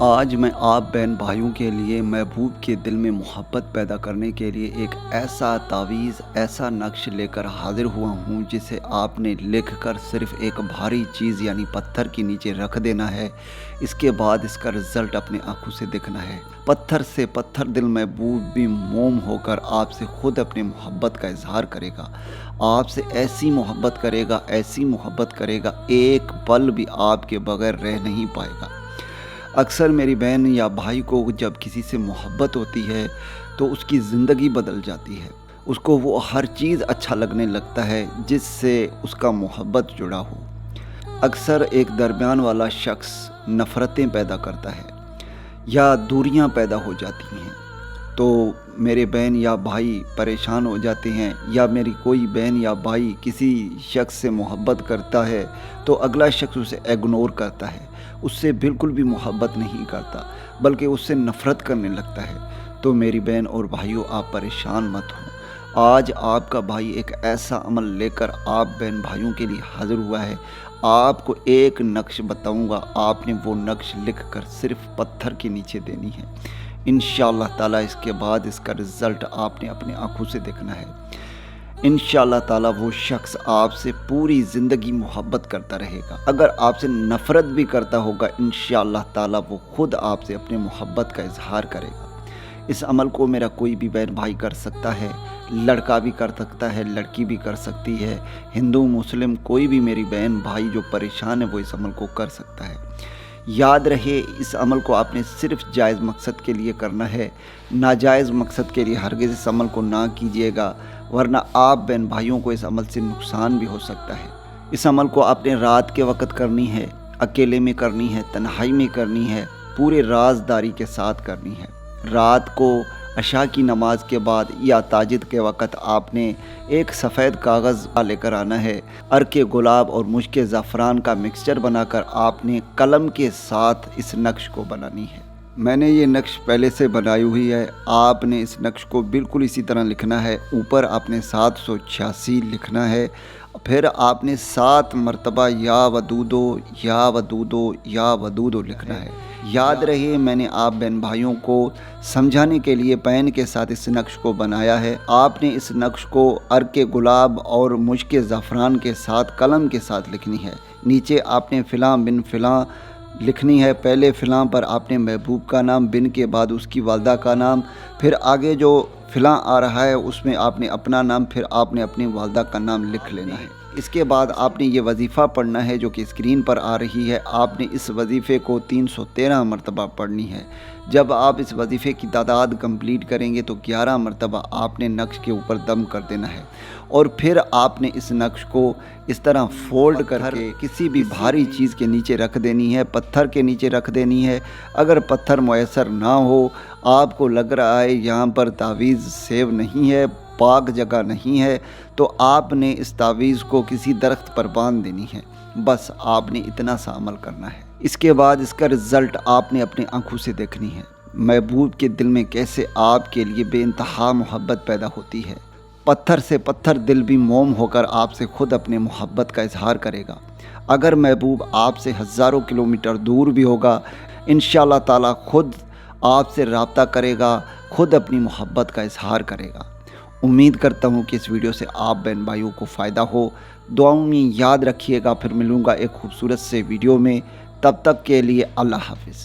آج میں آپ بہن بھائیوں کے لیے محبوب کے دل میں محبت پیدا کرنے کے لیے ایک ایسا تعویذ، ایسا نقش لے کر حاضر ہوا ہوں جسے آپ نے لکھ کر صرف ایک بھاری چیز یعنی پتھر کے نیچے رکھ دینا ہے۔ اس کے بعد اس کا رزلٹ اپنے آنکھوں سے دیکھنا ہے۔ پتھر سے پتھر دل محبوب بھی موم ہو کر آپ سے خود اپنے محبت کا اظہار کرے گا۔ آپ سے ایسی محبت کرے گا ایک پل بھی آپ کے بغیر رہ نہیں پائے گا۔ اکثر میری بہن یا بھائی کو جب کسی سے محبت ہوتی ہے تو اس کی زندگی بدل جاتی ہے۔ اس کو وہ ہر چیز اچھا لگنے لگتا ہے جس سے اس کا محبت جڑا ہو۔ اکثر ایک درمیان والا شخص نفرتیں پیدا کرتا ہے یا دوریاں پیدا ہو جاتی ہیں، تو میرے بہن یا بھائی پریشان ہو جاتے ہیں، یا میری کوئی بہن یا بھائی کسی شخص سے محبت کرتا ہے تو اگلا شخص اسے اگنور کرتا ہے، اس سے بالکل بھی محبت نہیں کرتا بلکہ اس سے نفرت کرنے لگتا ہے۔ تو میری بہن اور بھائیوں، آپ پریشان مت ہوں۔ آج آپ کا بھائی ایک ایسا عمل لے کر آپ بہن بھائیوں کے لیے حاضر ہوا ہے۔ آپ کو ایک نقش بتاؤں گا، آپ نے وہ نقش لکھ کر صرف پتھر کے نیچے دینی ہے۔ انشاءاللہ تعالیٰ اس کے بعد اس کا رزلٹ آپ نے اپنے آنکھوں سے دیکھنا ہے۔ انشاءاللہ تعالیٰ وہ شخص آپ سے پوری زندگی محبت کرتا رہے گا۔ اگر آپ سے نفرت بھی کرتا ہوگا، انشاءاللہ تعالیٰ وہ خود آپ سے اپنے محبت کا اظہار کرے گا۔ اس عمل کو میرا کوئی بھی بہن بھائی کر سکتا ہے، لڑکا بھی کر سکتا ہے، لڑکی بھی کر سکتی ہے، ہندو مسلم کوئی بھی میری بہن بھائی جو پریشان ہے وہ اس عمل کو کر سکتا ہے۔ یاد رہے، اس عمل کو آپ نے صرف جائز مقصد کے لیے کرنا ہے، ناجائز مقصد کے لیے ہرگز اس عمل کو نہ کیجیے گا، ورنہ آپ بہن بھائیوں کو اس عمل سے نقصان بھی ہو سکتا ہے۔ اس عمل کو آپ نے رات کے وقت کرنی ہے، اکیلے میں کرنی ہے، تنہائی میں کرنی ہے، پورے رازداری کے ساتھ کرنی ہے۔ رات کو عشاء کی نماز کے بعد یا تہجد کے وقت آپ نے ایک سفید کاغذ لے کر آنا ہے، عرق گلاب اور مشک زعفران کا مکسچر بنا کر آپ نے قلم کے ساتھ اس نقش کو بنانی ہے۔ میں نے یہ نقش پہلے سے بنائی ہوئی ہے، آپ نے اس نقش کو بالکل اسی طرح لکھنا ہے۔ اوپر آپ نے 786 لکھنا ہے، پھر آپ نے 7 مرتبہ یا ودودو یا ودودو یا ودودو لکھنا ہے۔ یاد رہے، میں نے آپ بہن بھائیوں کو سمجھانے کے لیے پین کے ساتھ اس نقش کو بنایا ہے۔ آپ نے اس نقش کو عرق گلاب اور مشک زعفران کے ساتھ قلم کے ساتھ لکھنی ہے۔ نیچے آپ نے فلاں بن فلاں لکھنی ہے۔ پہلے فلاں پر آپ نے محبوب کا نام، بن کے بعد اس کی والدہ کا نام، پھر آگے جو فلاں آ رہا ہے اس میں آپ نے اپنا نام، پھر آپ نے اپنی والدہ کا نام لکھ لینا ہے۔ اس کے بعد آپ نے یہ وظیفہ پڑھنا ہے جو کہ اسکرین پر آ رہی ہے۔ آپ نے اس وظیفے کو 313 مرتبہ پڑھنی ہے۔ جب آپ اس وظیفے کی تعداد کمپلیٹ کریں گے تو 11 مرتبہ آپ نے نقش کے اوپر دم کر دینا ہے، اور پھر آپ نے اس نقش کو اس طرح فولڈ کر کے کسی بھی بھاری چیز کے نیچے رکھ دینی ہے، پتھر کے نیچے رکھ دینی ہے۔ اگر پتھر میسر نہ ہو، آپ کو لگ رہا ہے یہاں پر تعویذ سیو نہیں ہے، پاک جگہ نہیں ہے، تو آپ نے اس تعویذ کو کسی درخت پر باندھ دینی ہے۔ بس آپ نے اتنا سا عمل کرنا ہے۔ اس کے بعد اس کا رزلٹ آپ نے اپنے آنکھوں سے دیکھنی ہے۔ محبوب کے دل میں کیسے آپ کے لیے بے انتہا محبت پیدا ہوتی ہے۔ پتھر سے پتھر دل بھی موم ہو کر آپ سے خود اپنے محبت کا اظہار کرے گا۔ اگر محبوب آپ سے ہزاروں کلومیٹر دور بھی ہوگا، انشاءاللہ تعالیٰ خود آپ سے رابطہ کرے گا، خود اپنی محبت کا اظہار کرے گا۔ امید کرتا ہوں کہ اس ویڈیو سے آپ بہن بھائیوں کو فائدہ ہو۔ دعاؤں میں یاد رکھیے گا، پھر ملوں گا ایک خوبصورت سے ویڈیو میں۔ تب تک کے لیے اللہ حافظ۔